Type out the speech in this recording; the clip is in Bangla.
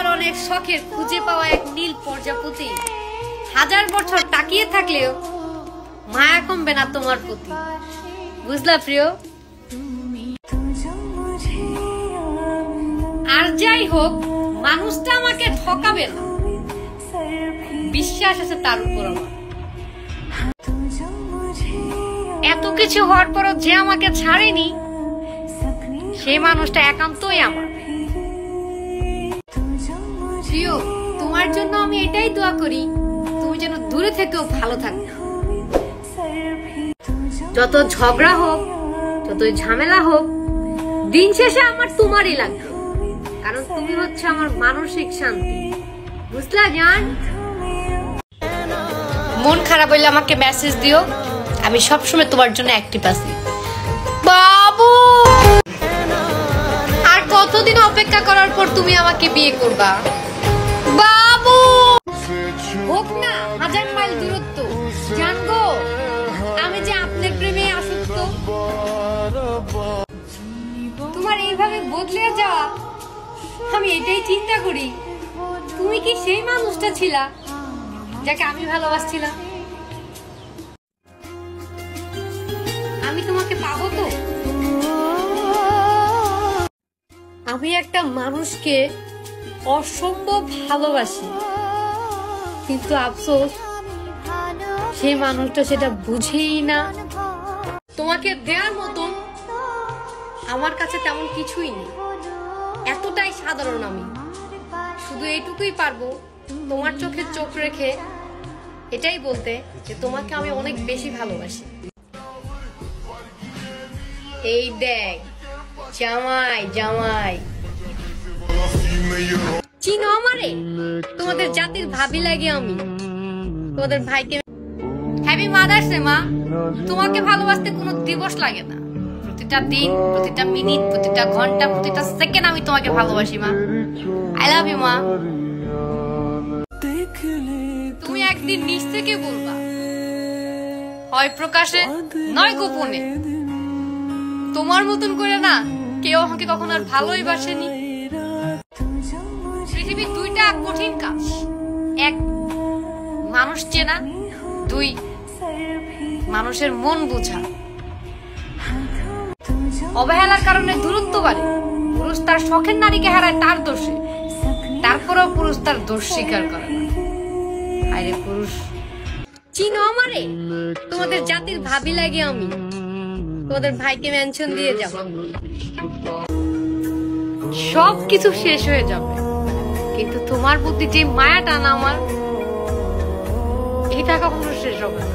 তোমার অনেক শখের খুঁজে পাওয়া এক নীল প্রজাপতি হাজার বছর তাকিয়ে থাকলেও মায়া কমবে না তোমার প্রতি। বুঝলা প্রিয়? আর যাই হোক, মানুষটা আমাকে ঠকাবে না, বিশ্বাস আছে তার উপর আমার। এত কিছু হওয়ার পরও যে আমাকে ছাড়েনি, সেই মানুষটা একান্তই আমার প্রিয়। তোমার জন্য আমি এটাই দোয়া করি, তুমি যেন দূরে থেকেও ভালো থাকো। যত ঝগড়া হোক, যতই ঝামেলা হোক, দিন শেষে আমার তোমারই লাগবে, কারণ তুমি হচ্ছে আমার মানসিক শান্তি। বুঝলা জান? মন খারাপ হইলে আমাকে মেসেজ দিও, আমি সবসময় তোমার জন্য অ্যাক্টিভ আছি। বাবু, আর কতদিন অপেক্ষা করার পর তুমি আমাকে বিয়ে করবা? বাবু, হোক না হাজার মাইল দূরত্ব, জানগো আমি যে আপনার প্রেমে আসক্ত। তোমার এইভাবে বদলে যাওয়া, আমি এটাই চিন্তা করি, তুমি কি সেই মানুষটা ছিলা যাকে আমি ভালোবাসছিলাম? আমি তোমাকে পাবো তো? আমি একটা মানুষকে অসম্ভব ভালোবাসি, কিন্তু আফসোস সেই মানুষটা সেটা বুঝেই না। তোমাকে দেওয়ার মতন আমার কাছে তেমন কিছুই নেই, এতটাই সাধারণ আমি। শুধু এইটুকুই পারবো তোমার চোখে চোখ রেখে এটাই বলতে যে তোমাকে আমি অনেক বেশি ভালোবাসি। এই দেখ জামাই, জামাই চিনো আমারে? তোমাদের জাতির ভাবি লাগে আমি, তোমাদের ভাইকে। হ্যাপি মাদার্স ডে মা। তোমাকে ভালোবাসতে কোনো দিবস লাগে না, প্রতিটা দিন, প্রতিটা মিনিট, প্রতিটা ঘন্টা, প্রতিটা সেকেন্ড আমি তোমাকে ভালোবাসি মা। আই লাভ ইউ মা। তুমি একদিন নিজ থেকে বলবা, হয় প্রকাশে নয় গোপনে, তোমার মতন করে না কেউ আমাকে কখনো আর ভালোই বাসেনি। পৃথিবীর দুইটা কঠিন কাজ, এক মানুষ চেনা, দুই মানুষের মন বোঝা। অবহেলার কারণে দূরত্ব বাড়ে, পুরুষ তার শখের নারীকে হারায় তার দোষে, তারপরেও পুরুষ তার দোষ স্বীকার করে না। আরে পুরুষ চিনো আমারে? তোমাদের জাতির ভাবি লাগে আমি, তোমাদের ভাইকে মেনশন দিয়ে যাব। সবকিছু শেষ হয়ে যাবে, কিন্তু তোমার প্রতি যে মায়াটা না আমার, এটা কখনো শেষ হবে না।